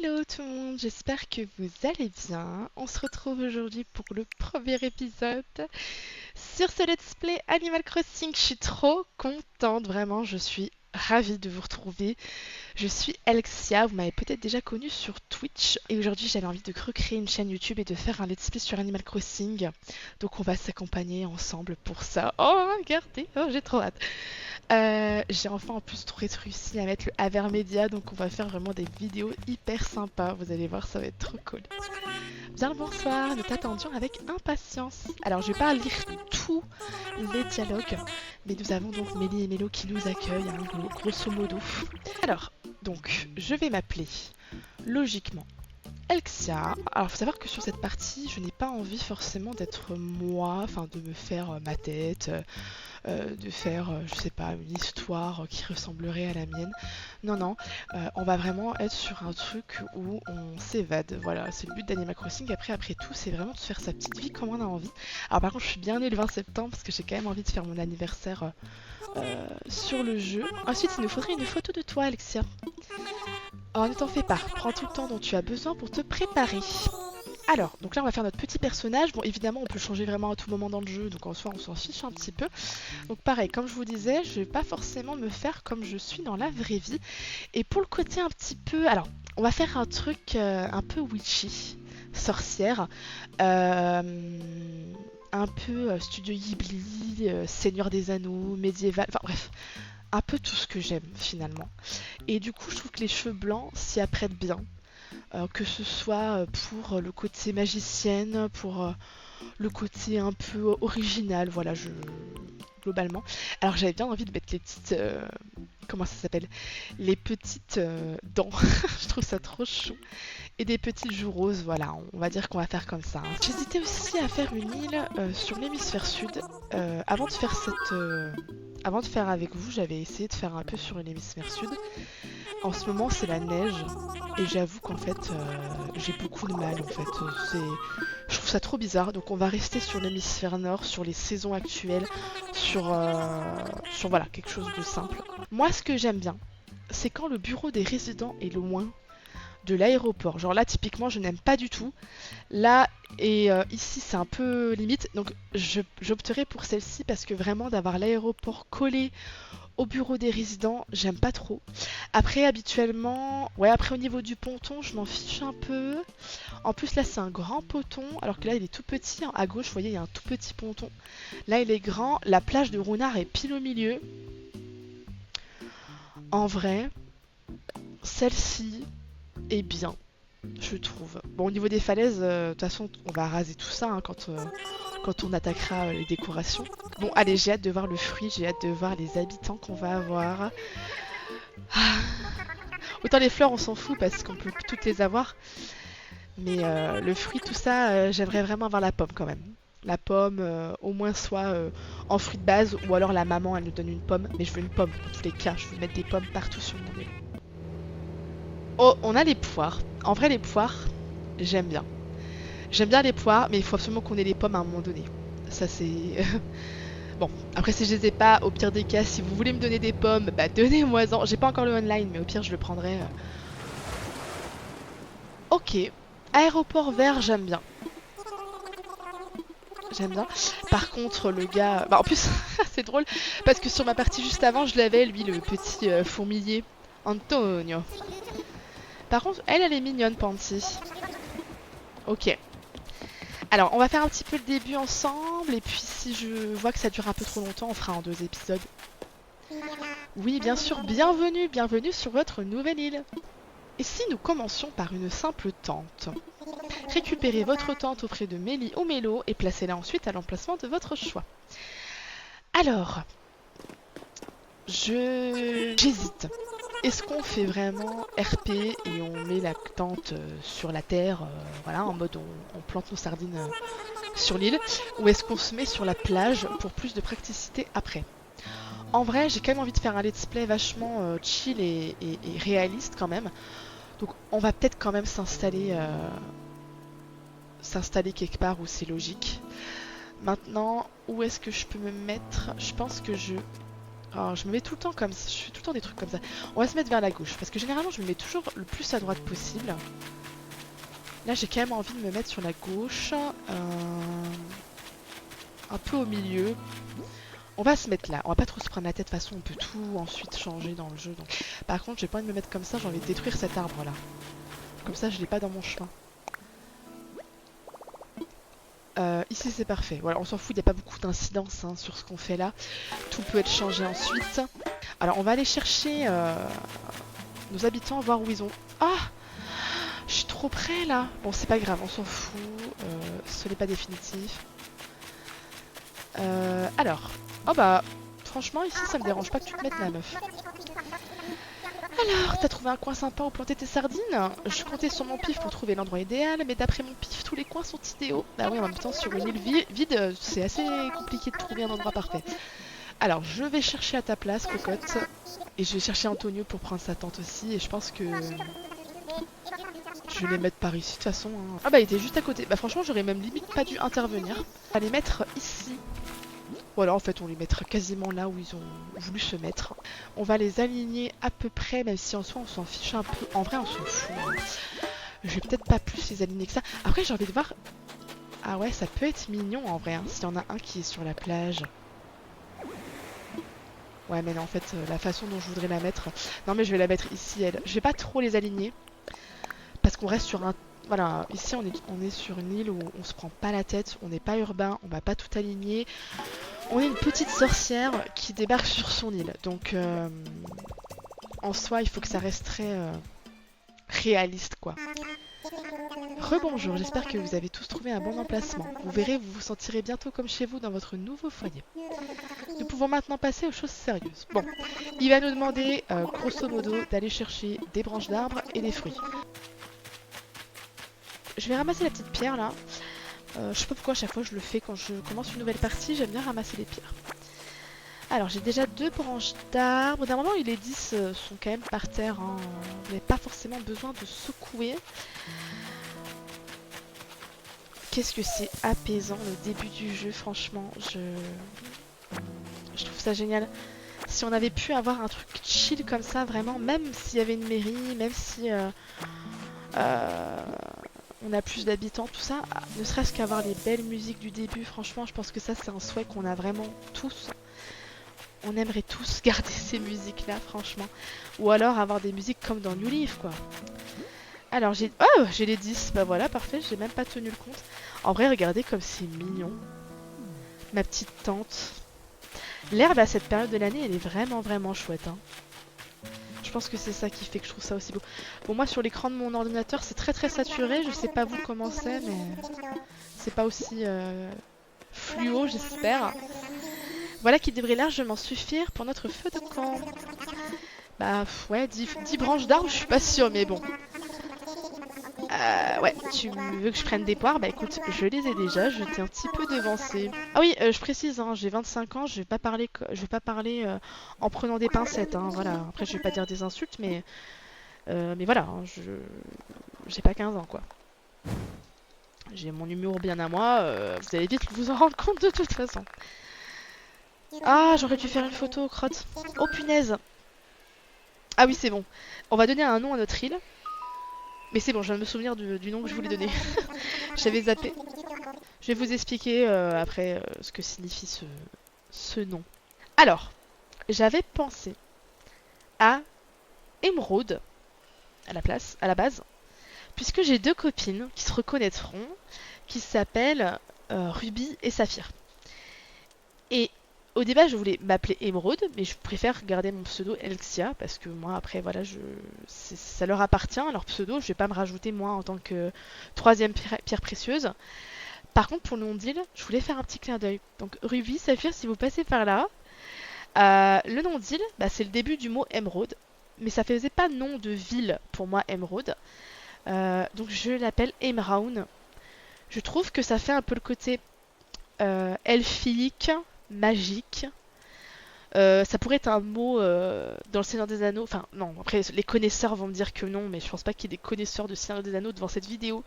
Hello tout le monde, j'espère que vous allez bien. On se retrouve aujourd'hui pour le premier épisode sur ce Let's Play Animal Crossing. Je suis trop contente, vraiment, je suis ravie de vous retrouver. Je suis Alexia, vous m'avez peut-être déjà connue sur Twitch. Et aujourd'hui j'avais envie de recréer une chaîne YouTube et de faire un Let's Play sur Animal Crossing. Donc on va s'accompagner ensemble pour ça. Oh regardez, oh j'ai trop hâte. J'ai enfin en plus réussi à mettre le Avermedia, donc on va faire vraiment des vidéos hyper sympas. Vous allez voir, ça va être trop cool. Bien le bonsoir, nous t'attendions avec impatience. Alors je vais pas lire tous les dialogues, mais nous avons donc Mélie et Mélo qui nous accueillent, hein, grosso modo. Alors, donc, je vais m'appeler logiquement Elxia. Alors, faut savoir que sur cette partie, je n'ai pas envie forcément d'être moi, enfin de me faire ma tête, de faire, je sais pas, une histoire qui ressemblerait à la mienne. Non, non, on va vraiment être sur un truc où on s'évade. Voilà, c'est le but d'Animal Crossing. Après tout, c'est vraiment de se faire sa petite vie comme on a envie. Alors, par contre, je suis bien née le 20 septembre parce que j'ai quand même envie de faire mon anniversaire sur le jeu. Ensuite, il nous faudrait une photo de toi, Alexia. Alors, ne t'en fais pas, prends tout le temps dont tu as besoin pour te préparer. Alors, donc là on va faire notre petit personnage. Bon, évidemment on peut changer vraiment à tout moment dans le jeu, donc en soi on s'en fiche un petit peu. Donc pareil, comme je vous disais, je vais pas forcément me faire comme je suis dans la vraie vie. Et pour le côté un petit peu... Alors, on va faire un truc un peu witchy, sorcière. Un peu Studio Ghibli, Seigneur des Anneaux, médiéval, enfin bref. Un peu tout ce que j'aime finalement. Et du coup je trouve que les cheveux blancs s'y apprêtent bien. Que ce soit pour le côté magicienne, pour le côté un peu original, voilà, globalement. Alors j'avais bien envie de mettre les petites... comment ça s'appelle? Les petites dents, je trouve ça trop chou. Et des petites joues roses, voilà, on va dire qu'on va faire comme ça, hein. J'hésitais aussi à faire une île sur l'hémisphère sud. Avant de faire avant de faire avec vous, j'avais essayé de faire un peu sur l'hémisphère sud. En ce moment, c'est la neige. Et j'avoue qu'en fait, j'ai beaucoup de mal. En fait, je trouve ça trop bizarre. Donc, on va rester sur l'hémisphère nord, sur les saisons actuelles, sur voilà, quelque chose de simple. Moi, ce que j'aime bien, c'est quand le bureau des résidents est loin de l'aéroport. Genre là, typiquement, je n'aime pas du tout. Là et ici, c'est un peu limite. Donc, j'opterai pour celle-ci parce que vraiment, d'avoir l'aéroport collé au bureau des résidents, j'aime pas trop. Après, habituellement, ouais, après au niveau du ponton, je m'en fiche un peu. En plus, là, c'est un grand ponton, alors que là, il est tout petit. À gauche, vous voyez, il y a un tout petit ponton. Là, il est grand. La plage de Runard est pile au milieu. En vrai, celle-ci est bien, je trouve. Bon, au niveau des falaises, de toute façon, on va raser tout ça hein, quand on attaquera les décorations. Bon, allez, j'ai hâte de voir le fruit, j'ai hâte de voir les habitants qu'on va avoir. Ah. Autant les fleurs, on s'en fout parce qu'on peut toutes les avoir. Mais le fruit, tout ça, j'aimerais vraiment avoir la pomme quand même. La pomme, au moins soit en fruit de base, ou alors la maman, elle nous donne une pomme. Mais je veux une pomme, dans tous les cas. Je veux mettre des pommes partout sur mon île. Oh, on a les poires. En vrai, les poires, j'aime bien. J'aime bien les poires, mais il faut absolument qu'on ait les pommes à un moment donné. Ça, c'est... Bon, après si je les ai pas, au pire des cas, si vous voulez me donner des pommes, bah donnez-moi-en. J'ai pas encore le online, mais au pire je le prendrai. Ok, aéroport vert, j'aime bien. J'aime bien. Par contre, le gars... Bah en plus, c'est drôle, parce que sur ma partie juste avant, je l'avais, lui, le petit fourmilier. Antonio. Par contre, elle est mignonne, Panty. Ok. Alors, on va faire un petit peu le début ensemble, et puis si je vois que ça dure un peu trop longtemps, on fera en 2 épisodes. Oui, bien sûr, bienvenue, bienvenue sur votre nouvelle île. Et si nous commencions par une simple tente? Récupérez votre tente auprès de Mélie ou Mélo et placez-la ensuite à l'emplacement de votre choix. Alors, j'hésite. Est-ce qu'on fait vraiment RP et on met la tente sur la terre, voilà, en mode on plante nos sardines sur l'île, ou est-ce qu'on se met sur la plage pour plus de praticité après? En vrai, j'ai quand même envie de faire un let's play vachement chill et réaliste quand même. Donc on va peut-être quand même s'installer quelque part où c'est logique. Maintenant, où est-ce que je peux me mettre? Je pense que je Alors, je me mets tout le temps comme ça, je fais tout le temps des trucs comme ça. On va se mettre vers la gauche, parce que généralement je me mets toujours le plus à droite possible. Là j'ai quand même envie de me mettre sur la gauche, un peu au milieu. On va se mettre là, on va pas trop se prendre la tête, de toute façon on peut tout ensuite changer dans le jeu. Donc... Par contre j'ai pas envie de me mettre comme ça, j'ai envie de détruire cet arbre là. Comme ça je l'ai pas dans mon chemin. Ici c'est parfait, voilà, on s'en fout, il n'y a pas beaucoup d'incidence hein, sur ce qu'on fait là. Tout peut être changé ensuite. Alors on va aller chercher nos habitants, voir où ils ont... Ah, je suis trop près là. Bon c'est pas grave, on s'en fout, ce n'est pas définitif. Alors, oh bah, franchement ici ça me dérange pas que tu te mettes là meuf. Alors, t'as trouvé un coin sympa où planter tes sardines? Je comptais sur mon pif pour trouver l'endroit idéal, mais d'après mon pif, tous les coins sont idéaux. Bah oui, en même temps, sur une île vide, c'est assez compliqué de trouver un endroit parfait. Alors, je vais chercher à ta place, cocotte. Et je vais chercher Antonio pour prendre sa tente aussi, et je pense que... Je vais les mettre par ici, de toute façon. Hein. Ah bah, il était juste à côté. Bah franchement, j'aurais même limite pas dû intervenir. On va les mettre ici. Voilà, en fait, on les mettra quasiment là où ils ont voulu se mettre. On va les aligner à peu près, même si en soi, on s'en fiche un peu. En vrai, on s'en fout. Je vais peut-être pas plus les aligner que ça. Après, j'ai envie de voir... Ah ouais, ça peut être mignon, en vrai, hein, s'il y en a un qui est sur la plage. Ouais, mais non, en fait, la façon dont je voudrais la mettre... Non, mais je vais la mettre ici, elle. Je vais pas trop les aligner. Parce qu'on reste sur un... Voilà, ici, on est sur une île où on se prend pas la tête. On n'est pas urbain, on va pas tout aligner. On est une petite sorcière qui débarque sur son île. Donc, en soi, il faut que ça reste très réaliste, quoi. Rebonjour, j'espère que vous avez tous trouvé un bon emplacement. Vous verrez, vous vous sentirez bientôt comme chez vous dans votre nouveau foyer. Nous pouvons maintenant passer aux choses sérieuses. Bon, il va nous demander, grosso modo, d'aller chercher des branches d'arbres et des fruits. Je vais ramasser la petite pierre, là. Je sais pas pourquoi à chaque fois je le fais quand je commence une nouvelle partie, j'aime bien ramasser les pierres. Alors j'ai déjà 2 branches d'arbres. D'un moment les 10 sont quand même par terre. Hein. Vous n'avez pas forcément besoin de secouer. Qu'est-ce que c'est apaisant le début du jeu, franchement. Je trouve ça génial. Si on avait pu avoir un truc chill comme ça, vraiment, même s'il y avait une mairie, même si... on a plus d'habitants, tout ça, ne serait-ce qu'avoir les belles musiques du début, franchement, je pense que ça, c'est un souhait qu'on a vraiment tous. On aimerait tous garder ces musiques-là, franchement. Ou alors avoir des musiques comme dans New Leaf, quoi. Alors, j'ai... Oh, j'ai les 10. Bah voilà, parfait, j'ai même pas tenu le compte. En vrai, regardez comme c'est mignon. Ma petite tante. L'herbe à cette période de l'année, elle est vraiment, vraiment chouette, hein. Je pense que c'est ça qui fait que je trouve ça aussi beau. Bon, moi, sur l'écran de mon ordinateur, c'est très très saturé. Je sais pas vous comment c'est, mais c'est pas aussi fluo, j'espère. Voilà qui devrait largement suffire pour notre feu de camp. Bah, ouais, 10 branches d'arbres, je suis pas sûre, mais bon. Ouais, tu veux que je prenne des poires? Bah écoute, je les ai déjà, je t'ai un petit peu devancé. Ah oui, je précise, hein, j'ai 25 ans, je vais pas parler en prenant des pincettes, hein, voilà. Après, je vais pas dire des insultes, mais voilà, hein, j'ai pas 15 ans, quoi. J'ai mon humour bien à moi, vous allez vite vous en rendre compte de toute façon. Ah, j'aurais dû faire une photo, crotte. Oh punaise. Ah oui, c'est bon. On va donner un nom à notre île. Mais c'est bon, je viens de me souvenir du nom que je voulais donner. J'avais zappé. Je vais vous expliquer après ce que signifie ce nom. Alors, j'avais pensé à Émeraude à la base, puisque j'ai 2 copines qui se reconnaîtront, qui s'appellent Ruby et Saphir. Et au début, je voulais m'appeler Émeraude, mais je préfère garder mon pseudo Elxia, parce que moi, après, voilà, ça leur appartient, leur pseudo, je vais pas me rajouter, moi, en tant que 3e pierre précieuse. Par contre, pour le nom d'île, je voulais faire un petit clin d'œil. Donc, Ruby, Saphir, si vous passez par là, le nom d'île, bah, c'est le début du mot émeraude, mais ça faisait pas nom de ville pour moi, émeraude. Donc, je l'appelle Emeraude. Je trouve que ça fait un peu le côté elfique, magique. Ça pourrait être un mot dans le Seigneur des Anneaux. Enfin, non, après, les connaisseurs vont me dire que non, mais je pense pas qu'il y ait des connaisseurs de Seigneur des Anneaux devant cette vidéo.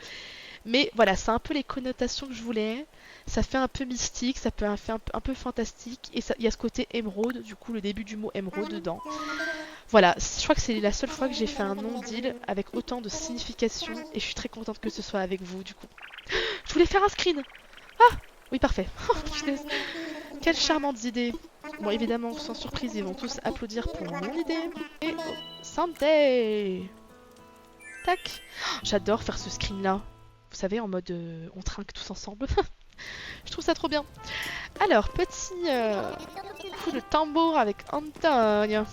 Mais voilà, c'est un peu les connotations que je voulais. Ça fait un peu mystique, ça peut faire un peu fantastique. Et il y a ce côté émeraude, du coup le début du mot émeraude dedans. Voilà, je crois que c'est la seule fois que j'ai fait un nom d'île avec autant de signification. Et je suis très contente que ce soit avec vous du coup. Je voulais faire un screen. Ah oui, parfait. Oh, punaise. Quelle charmante idée. Bon, évidemment, sans surprise, ils vont tous applaudir pour mon idée. Et oh, santé. Tac. Oh, j'adore faire ce screen-là. Vous savez, en mode on trinque tous ensemble. Je trouve ça trop bien. Alors, petit coup de tambour avec Antoine.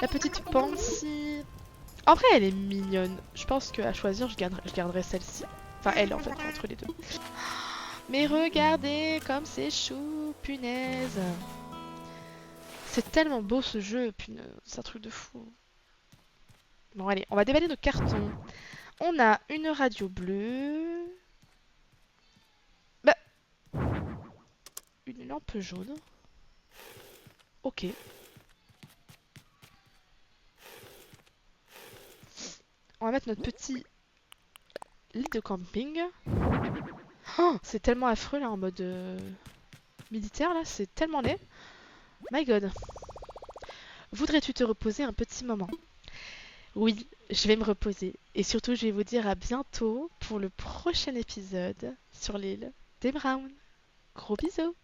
La petite Pansy. En vrai, elle est mignonne. Je pense qu'à choisir, je garderai celle-ci. Enfin, elle, en fait, entre les deux. Mais regardez comme c'est chou, punaise. C'est tellement beau ce jeu, punaise. C'est un truc de fou. Bon, allez, on va déballer nos cartons. On a une radio bleue. Bah, une lampe jaune. Ok. On va mettre notre petit lit de camping. Oh, c'est tellement affreux là en mode militaire là, c'est tellement laid. My god. Voudrais-tu te reposer un petit moment? Oui, je vais me reposer. Et surtout, je vais vous dire à bientôt pour le prochain épisode sur l'île des Browns. Gros bisous!